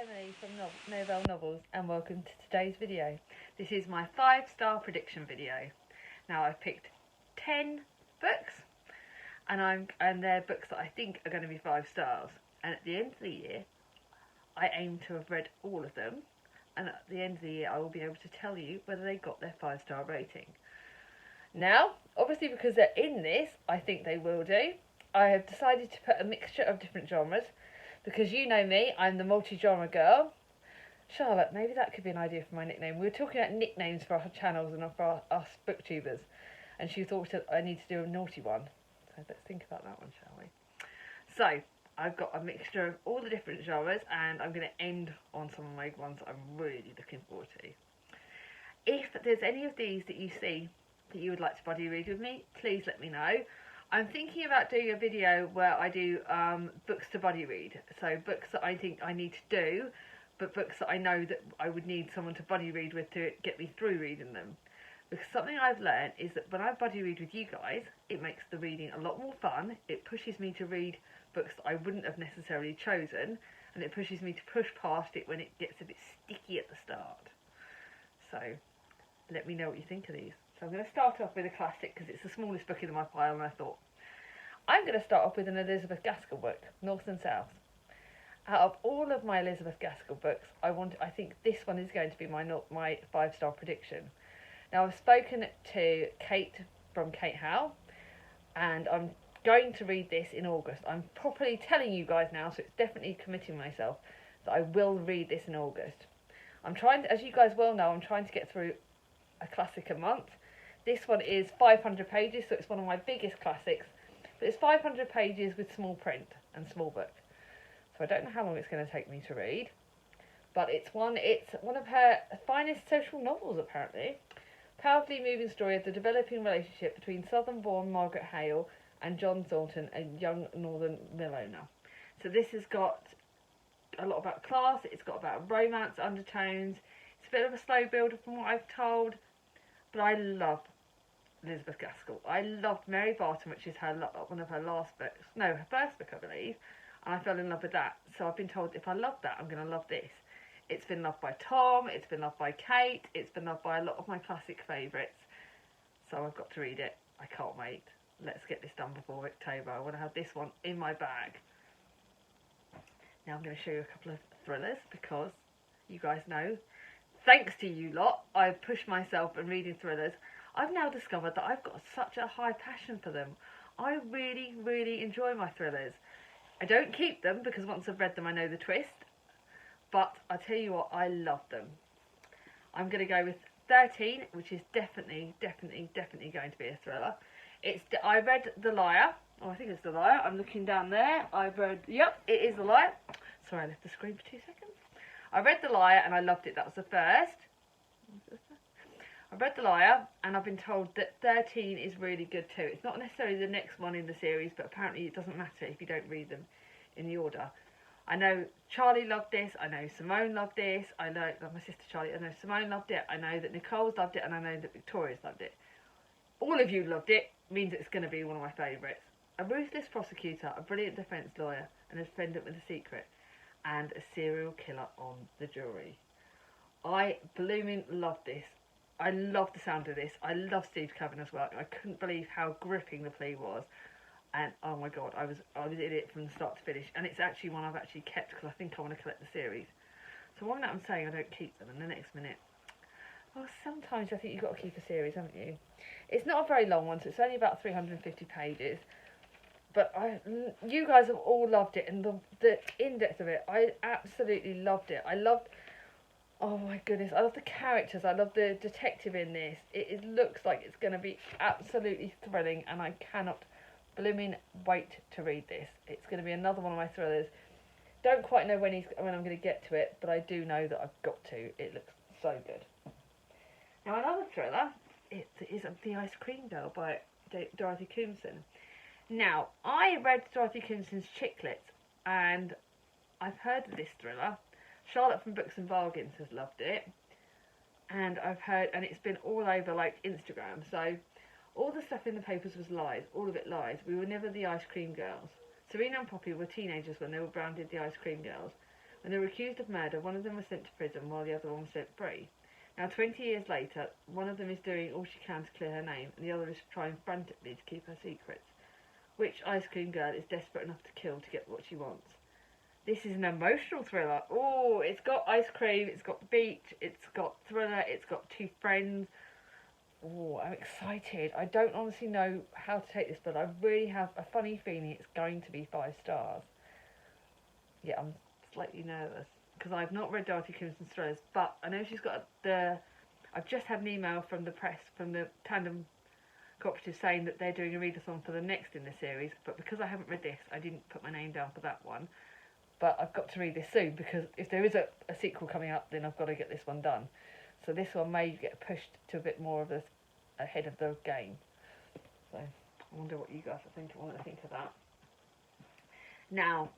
Emily from Novelle Novels, and welcome to today's video. This is my 5-star prediction video. Now I've picked 10 books, and they're books that I think are going to be 5 stars. And at the end of the year, I aim to have read all of them, and at the end of the year I will be able to tell you whether they got their 5-star rating. Now, obviously because they're in this, I think they will do. I have decided to put a mixture of different genres. Because you know me, I'm the multi-genre girl. Charlotte, maybe that could be an idea for my nickname. We were talking about nicknames for our channels and for us booktubers, and she thought that I need to do a naughty one. So let's think about that one, shall we? So, I've got a mixture of all the different genres, and I'm going to end on some of my ones that I'm really looking forward to. If there's any of these that you see that you would like to buddy read with me, please let me know. I'm thinking about doing a video where I do books to buddy read. So books that I think I need to do, but books that I know that I would need someone to buddy read with to get me through reading them. Because something I've learned is that when I buddy read with you guys, it makes the reading a lot more fun. It pushes me to read books that I wouldn't have necessarily chosen, and it pushes me to push past it when it gets a bit sticky at the start. So let me know what you think of these. So I'm going to start off with a classic because it's the smallest book in my pile, and I thought I'm going to start off with an Elizabeth Gaskell book, North and South. Out of all of my Elizabeth Gaskell books, I think this one is going to be my 5-star prediction. Now I've spoken to Kate from Kate Howe, and I'm going to read this in August. I'm properly telling you guys now, so it's definitely committing myself that I will read this in August. I'm trying to, as you guys well know, I'm trying to get through a classic a month. This one is 500 pages, so it's one of my biggest classics, but it's 500 pages with small print and small book. So I don't know how long it's going to take me to read, but it's one of her finest social novels, apparently. Powerfully moving story of the developing relationship between Southern-born Margaret Hale and John Thornton, a young northern mill owner. So this has got a lot about class, it's got about romance undertones, it's a bit of a slow builder from what I've told, but I love Elizabeth Gaskell. I loved Mary Barton, which is one of her last books, no, her first book I believe, and I fell in love with that. So I've been told if I love that, I'm going to love this. It's been loved by Tom, it's been loved by Kate, it's been loved by a lot of my classic favourites. So I've got to read it. I can't wait. Let's get this done before October. I want to have this one in my bag. Now I'm going to show you a couple of thrillers because you guys know, thanks to you lot, I've pushed myself in reading thrillers. I've now discovered that I've got such a high passion for them. I really, really enjoy my thrillers. I don't keep them because once I've read them I know the twist, but I tell you what, I love them. I'm going to go with 13, which is definitely going to be a thriller. I read The Liar. Oh, I think it's The Liar. I'm looking down there. Yep, it is The Liar. Sorry, I left the screen for 2 seconds. I read The Liar and I loved it. That was the first. I read The Liar and I've been told that 13 is really good too. It's not necessarily the next one in the series, but apparently it doesn't matter if you don't read them in the order. I know Charlie loved this, I know Simone loved this, I know my sister Charlie, I know Simone loved it, I know that Nicole's loved it, and I know that Victoria's loved it. All of you loved it, means it's going to be one of my favourites. A ruthless prosecutor, a brilliant defence lawyer, an defendant with a secret, and a serial killer on the jury. I blooming loved this. I love the sound of this. I love Steve Kavanagh's work. I couldn't believe how gripping the plea was. And oh my god, I was in it from the start to finish. And it's actually one I've actually kept because I think I want to collect the series. So one minute I'm saying I don't keep them, and the next minute, well, sometimes I think you've got to keep a series, haven't you? It's not a very long one, so it's only about 350 pages. But you guys have all loved it, and the in-depth of it, I absolutely loved it. Oh my goodness, I love the characters, I love the detective in this. It looks like it's going to be absolutely thrilling, and I cannot blooming wait to read this. It's going to be another one of my thrillers. Don't quite know when I'm going to get to it, but I do know that I've got to. It looks so good. Now another thriller is The Ice Cream Girl by Dorothy Kimsen. Now, I read Dorothy Kimsen's Chicklets, and I've heard of this thriller. Charlotte from Books and Bargains has loved it, and I've heard, and it's been all over like Instagram, so all the stuff in the papers was lies, all of it lies. We were never the Ice Cream Girls. Serena and Poppy were teenagers when they were branded the Ice Cream Girls. When they were accused of murder, one of them was sent to prison while the other one was set free. Now, 20 years later, one of them is doing all she can to clear her name, and the other is trying frantically to keep her secrets. Which ice cream girl is desperate enough to kill to get what she wants? This is an emotional thriller. Oh, it's got ice cream, it's got beach, it's got thriller, it's got two friends. Oh, I'm excited. I don't honestly know how to take this, but I really have a funny feeling it's going to be 5 stars. Yeah, I'm slightly nervous because I've not read Dorothy Kimsen's thrillers, but I know she's got I've just had an email from the press, from the Tandem Cooperative, saying that they're doing a readathon for the next in the series, but because I haven't read this, I didn't put my name down for that one. But I've got to read this soon, because if there is a sequel coming up, then I've got to get this one done. So this one may get pushed to a bit more of a ahead of the game. So I wonder what you guys think of that. Now,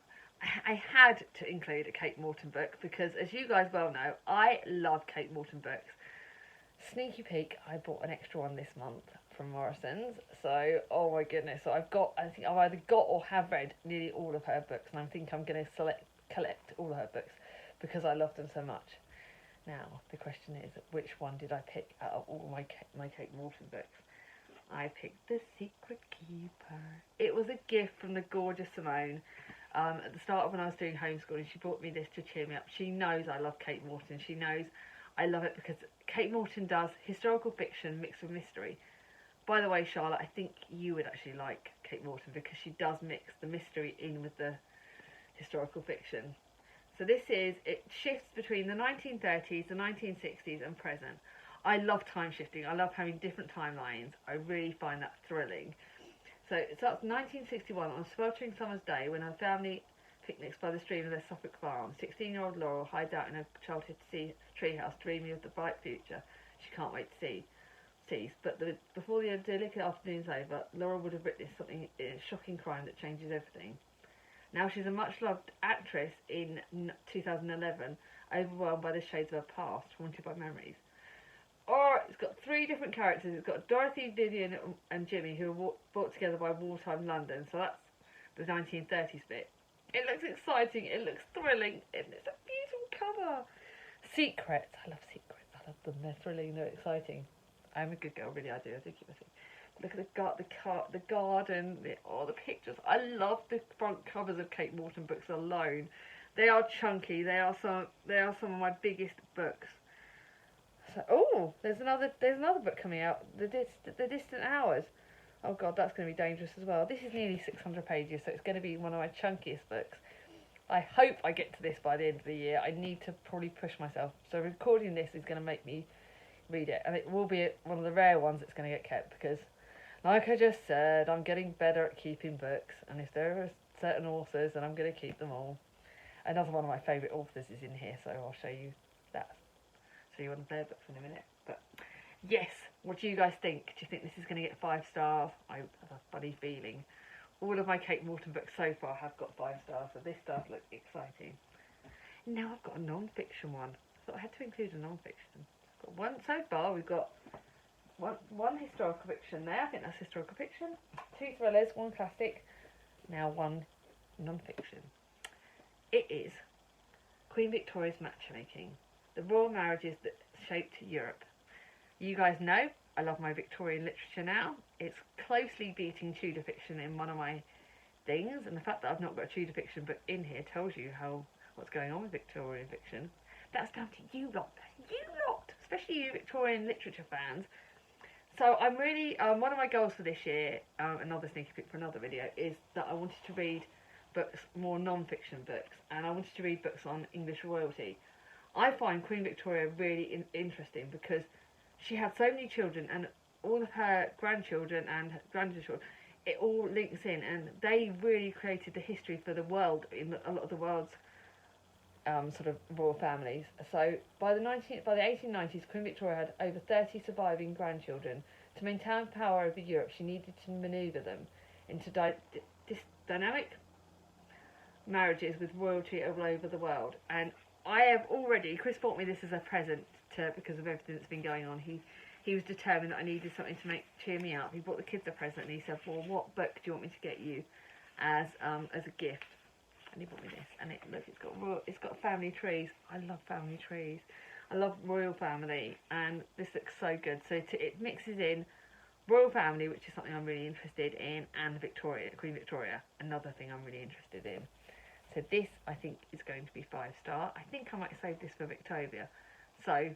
I had to include a Kate Morton book because, as you guys well know, I love Kate Morton books. Sneaky peek, I bought an extra one this month from Morrison's. So, oh my goodness, so I think I've either got or have read nearly all of her books, and I think I'm going to collect all of her books because I love them so much. Now, the question is, which one did I pick out of all my Kate Morton books? I picked The Secret Keeper. It was a gift from the gorgeous Simone at the start of when I was doing homeschooling. She brought me this to cheer me up. She knows I love Kate Morton. She knows I love it because Kate Morton does historical fiction mixed with mystery. By the way, Charlotte, I think you would actually like Kate Morton because she does mix the mystery in with the historical fiction. So it shifts between the 1930s, the 1960s and present. I love time shifting. I love having different timelines. I really find that thrilling. So it starts in 1961 on a sweltering summer's day when her family picnics by the stream of their Suffolk farm. 16-year-old Laurel hides out in a childhood treehouse dreaming of the bright future she can't wait to see. But before the idyllic afternoon's over, Laurel would have witnessed something, a shocking crime that changes everything. Now she's a much-loved actress in 2011, overwhelmed by the shades of her past, haunted by memories. Or it's got 3 different characters. It's got Dorothy, Vivian and Jimmy, who are brought together by wartime London, so that's the 1930s bit. It looks exciting, it looks thrilling, and it's a beautiful cover. Secrets, I love secrets, I love them, they're thrilling, they're exciting. I'm a good girl, really, I do keep my secret. Look at the garden, the pictures. I love the front covers of Kate Morton books alone. They are chunky. They are some of my biggest books. So, there's another book coming out. The Distant Hours. Oh God, that's going to be dangerous as well. This is nearly 600 pages, so it's going to be one of my chunkiest books. I hope I get to this by the end of the year. I need to probably push myself. So recording this is going to make me read it, and it will be one of the rare ones that's going to get kept because, like I just said, I'm getting better at keeping books, and if there are certain authors, then I'm going to keep them all. Another one of my favourite authors is in here, so I'll show you that. Show you one of their books in a minute. But yes, what do you guys think? Do you think this is going to get 5 stars? I have a funny feeling. All of my Kate Morton books so far have got 5 stars, so this does look exciting. Now I've got a non-fiction one. I thought I had to include a non-fiction. I've got one so far. We've got one historical fiction there. I think that's historical fiction. 2 thrillers, 1 classic. Now 1 non-fiction. It is Queen Victoria's Matchmaking, the royal marriages that shaped Europe. You guys know I love my Victorian literature now. It's closely beating Tudor fiction in one of my things, and the fact that I've not got a Tudor fiction book in here tells you what's going on with Victorian fiction. That's down to you lot, especially you Victorian literature fans. So I'm really, one of my goals for this year, another sneaky peek for another video, is that I wanted to read books, more non-fiction books, and I wanted to read books on English royalty. I find Queen Victoria really interesting because she had so many children, and all of her grandchildren and grandchildren, it all links in, and they really created the history for the world in a lot of the world's sort of royal families. So by the 1890s, Queen Victoria had over 30 surviving grandchildren. To maintain power over Europe, she needed to manoeuvre them into dynamic marriages with royalty all over the world. And I have already, Chris bought me this as a present because of everything that's been going on. He was determined that I needed something to cheer me up. He bought the kids a present, and he said, well, what book do you want me to get you as a gift? and he bought me this, and look, it's got family trees. I love family trees. I love royal family, and this looks so good. So it mixes in royal family, which is something I'm really interested in, and Queen Victoria, another thing I'm really interested in. So this, I think, is going to be 5-star. I think I might save this for Victoria. So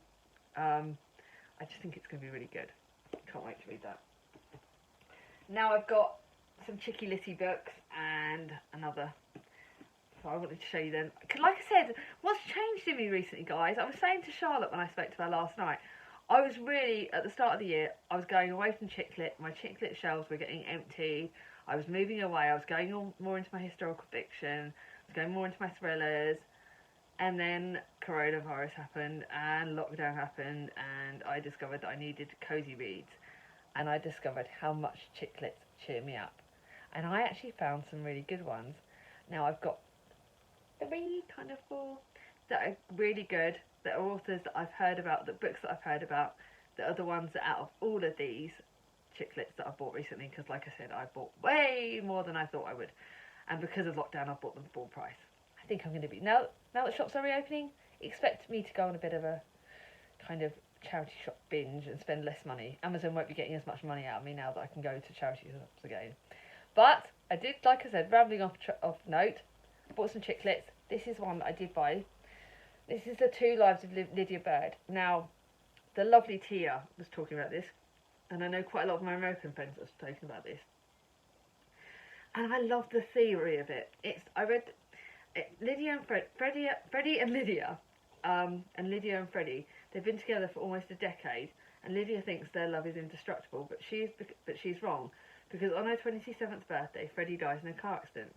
I just think it's going to be really good. Can't wait to read that. Now I've got some Chicky Litty books and another. So I wanted to show you them. Because like I said, what's changed in me recently, guys, I was saying to Charlotte when I spoke to her last night, I was really, at the start of the year, I was going away from chick lit. My chick lit shelves were getting empty. I was moving away. I was going more into my historical fiction. I was going more into my thrillers. And then coronavirus happened and lockdown happened, and I discovered that I needed cozy reads. And I discovered how much chick lit cheer me up. And I actually found some really good ones. Now I've got 3 kind of 4 that are really good, that are authors that I've heard about, that books that I've heard about, that are the ones that out of all of these chick lits that I've bought recently, because like I said, I bought way more than I thought I would. And because of lockdown, I've bought them full price. I think I'm going to be, now that shops are reopening, expect me to go on a bit of a kind of charity shop binge and spend less money. Amazon won't be getting as much money out of me now that I can go to charity shops again. But I did, like I said, rambling off note, bought some chick lits. This is one that I did buy. This is The 2 Lives of Lydia Bird. Now, the lovely Tia was talking about this, and I know quite a lot of my American friends have spoken about this. And I love the theory of it. I read Lydia and Freddie and Lydia, and Lydia and Freddie. They've been together for almost a decade, and Lydia thinks their love is indestructible, but she's wrong, because on her 27th birthday, Freddie dies in a car accident.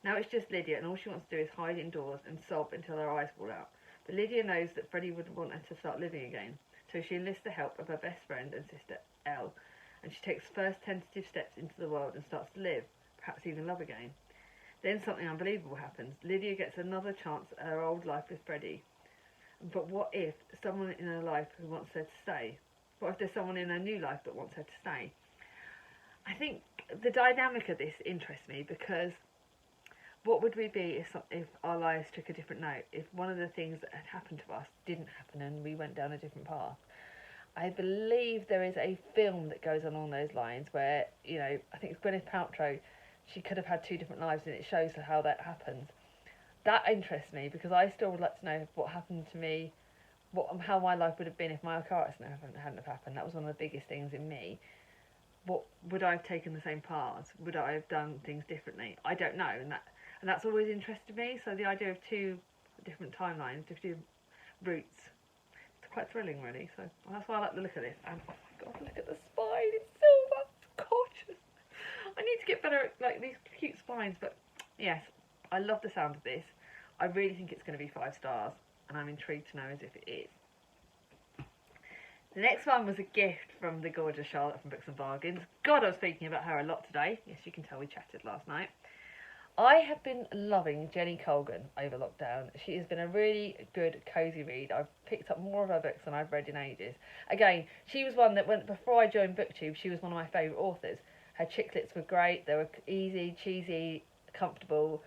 Now it's just Lydia, and all she wants to do is hide indoors and sob until her eyes fall out. But Lydia knows that Freddie would want her to start living again, so she enlists the help of her best friend and sister, Elle, and she takes first tentative steps into the world and starts to live, perhaps even love again. Then something unbelievable happens. Lydia gets another chance at her old life with Freddie. But what if someone in her life who wants her to stay? What if there's someone in her new life that wants her to stay? I think the dynamic of this interests me, because what would we be if our lives took a different note? If one of the things that had happened to us didn't happen and we went down a different path? I believe there is a film that goes along those lines where, you know, I think it's Gwyneth Paltrow, she could have had 2 different lives, and it shows how that happens. That interests me, because I still would like to know what happened to me, how my life would have been if my car accident hadn't have happened. That was one of the biggest things in me. What would I have taken the same path? Would I have done things differently? I don't know, and that's always interested me. So the idea of 2 different timelines, 2 routes, it's quite thrilling, really. So that's why I like the look of this. And oh my god, look at the spine! It's silver, it's gorgeous. I need to get better at like these cute spines, but yes, I love the sound of this. I really think it's going to be 5 stars, and I'm intrigued to know as if it is. The next one was a gift from the gorgeous Charlotte from Books and Bargains. God, I was speaking about her a lot today. Yes, you can tell we chatted last night. I have been loving Jenny Colgan over lockdown. She has been a really good, cosy read. I've picked up more of her books than I've read in ages. Again, she was one that, before I joined BookTube, she was one of my favourite authors. Her chick lits were great. They were easy, cheesy, comfortable.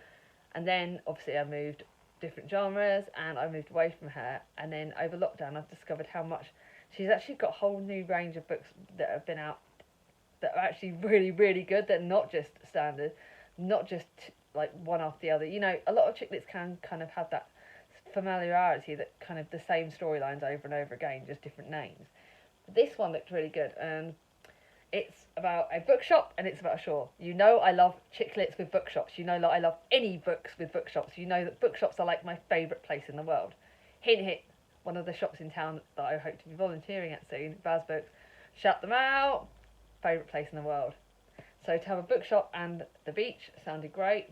And then, obviously, I moved different genres, and I moved away from her. And then, over lockdown, I've discovered how much... She's actually got a whole new range of books that have been out that are actually really, really good. They're not just standard, not just like one after the other. You know, a lot of chick lits can kind of have that familiarity, that kind of the same storylines over and over again, just different names. But this one looked really good, and it's about a bookshop and it's about a shore. You know I love chick lits with bookshops. You know that I love any books with bookshops. You know that bookshops are like my favourite place in the world. Hint, hint. One of the shops in town that I hope to be volunteering at soon, Baz Books, shout them out, favourite place in the world. So to have a bookshop and the beach sounded great.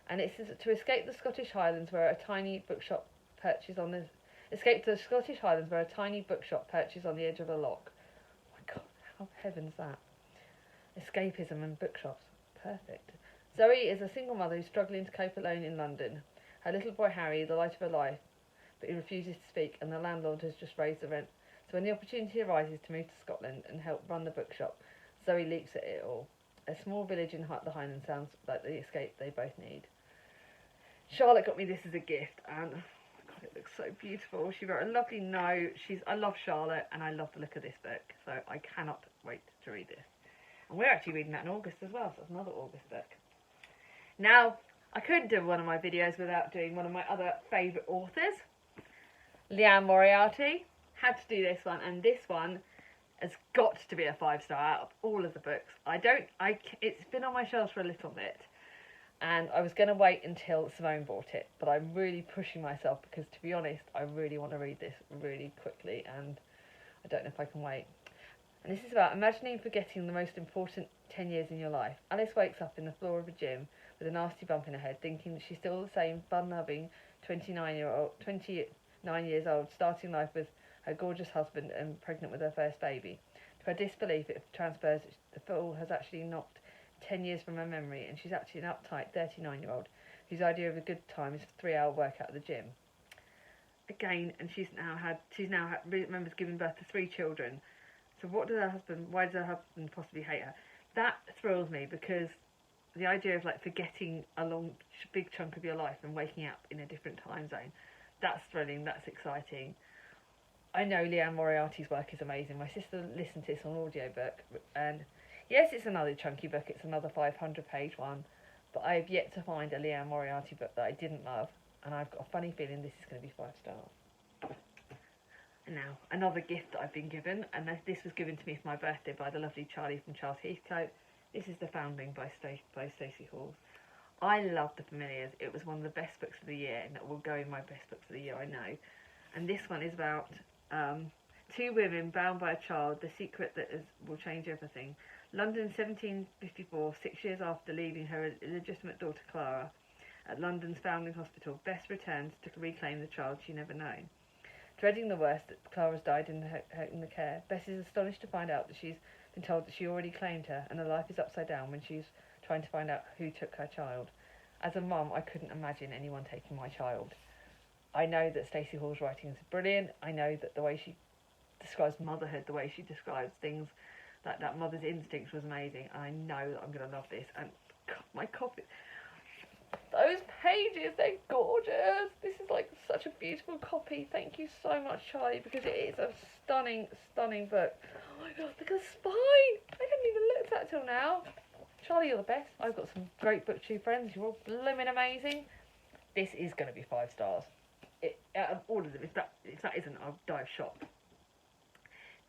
And it says to escape the Scottish Highlands where a tiny bookshop perches on the... Escape to the Scottish Highlands where a tiny bookshop perches on the edge of a loch. Oh my god, how heaven's that? Escapism and bookshops. Perfect. Zoe is a single mother who's struggling to cope alone in London. Her little boy Harry, the light of her life, but he refuses to speak, and the landlord has just raised the rent. So when the opportunity arises to move to Scotland and help run the bookshop, Zoe leaps at it all. A small village in the Highlands sounds like the escape they both need. Charlotte got me this as a gift, and oh God, it looks so beautiful. She wrote a lovely note. I love Charlotte, and I love the look of this book, so I cannot wait to read this. And we're actually reading that in August as well, so it's another August book. Now, I couldn't do one of my videos without doing one of my other favourite authors, Moriarty. Had to do this one, and this one has got to be a 5-star out of all of the books. It's been on my shelves for a little bit, and I was going to wait until Simone bought it, but I'm really pushing myself because, to be honest, I really want to read this really quickly, and I don't know if I can wait. And this is about imagining forgetting the most important 10 years in your life. Alice wakes up in the floor of a gym with a nasty bump in her head, thinking that she's still the same fun-loving 29 years old, starting life with her gorgeous husband and pregnant with her first baby. To her disbelief, it transpires that the fool has actually knocked 10 years from her memory, and she's actually an uptight 39-year-old whose idea of a good time is a 3-hour workout at the gym. Again, and she's now remembers giving birth to 3 children. So why does her husband possibly hate her? That thrills me, because the idea of like forgetting a big chunk of your life and waking up in a different time zone, that's thrilling, that's exciting. I know Moriarty's work is amazing. My sister listened to this on audiobook, and yes, it's another chunky book, it's another 500-page one, but I have yet to find a Moriarty book that I didn't love, and I've got a funny feeling this is going to be 5 stars. And now, another gift that I've been given, and this was given to me for my birthday by the lovely Charlie from Charles Heathcote. This is The Foundling by Stacey Hall. I love The Familiars. It was one of the best books of the year, and it will go in my best books of the year, I know. And this one is about 2 women bound by a child, the secret that will change everything. London, 1754, 6 years after leaving her illegitimate daughter Clara at London's Foundling Hospital, Bess returns to reclaim the child she never known. Dreading the worst, that Clara's died in the care, Bess is astonished to find out that she's been told that she already claimed her, and her life is upside down when she's trying to find out who took her child. As a mum, I couldn't imagine anyone taking my child. I know that Stacey Hall's writing is brilliant. I know that the way she describes motherhood, the way she describes things, that mother's instinct was amazing. I know that I'm going to love this. And God, my copy, those pages, they're gorgeous. This is like such a beautiful copy. Thank you so much, Charlie, because it is a stunning, stunning book. Oh my God, look at the spine. I hadn't even looked at that till now. Charlie, you're the best. I've got some great booktube friends. You're all blooming amazing. This is going to be 5 stars. Out of all of them, if that isn't, I'll dive shop.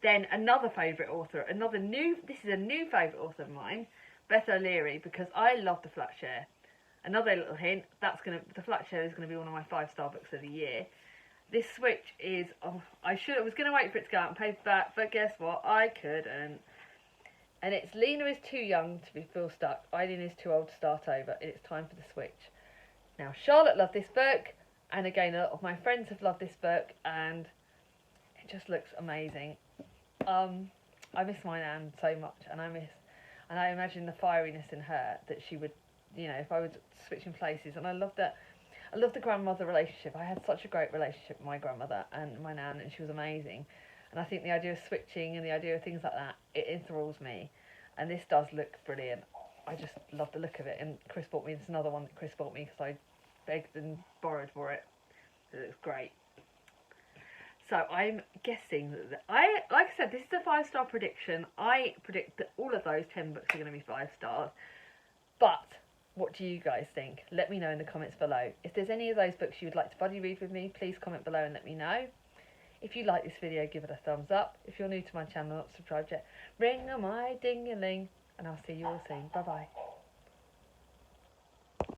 Then another favourite author, this is a new favourite author of mine, Beth O'Leary, because I love The Flat Share. Another little hint, The Flat Share is going to be one of my 5-star books of the year. This switch is, I was going to wait for it to go out in paperback, but guess what, I couldn't. And it's Lena is too young to feel stuck, Eileen is too old to start over, and it's time for the switch. Now, Charlotte loved this book, and again, a lot of my friends have loved this book, and it just looks amazing. I miss my Nan so much, and I imagine the fieriness in her, that she would, if I was switching places. And I love the grandmother relationship. I had such a great relationship with my grandmother and my Nan, and she was amazing. And I think the idea of switching and the idea of things like that, it enthralls me. And this does look brilliant. I just love the look of it. And Chris bought me, it's another one that Chris bought me because I begged and borrowed for it. It looks great. So I'm guessing that like I said, this is a 5-star prediction. I predict that all of those 10 books are going to be 5 stars. But what do you guys think? Let me know in the comments below. If there's any of those books you would like to buddy read with me, please comment below and let me know. If you like this video, give it a thumbs up. If you're new to my channel, not subscribed yet, ring my ding-a-ling, and I'll see you all soon. Bye bye.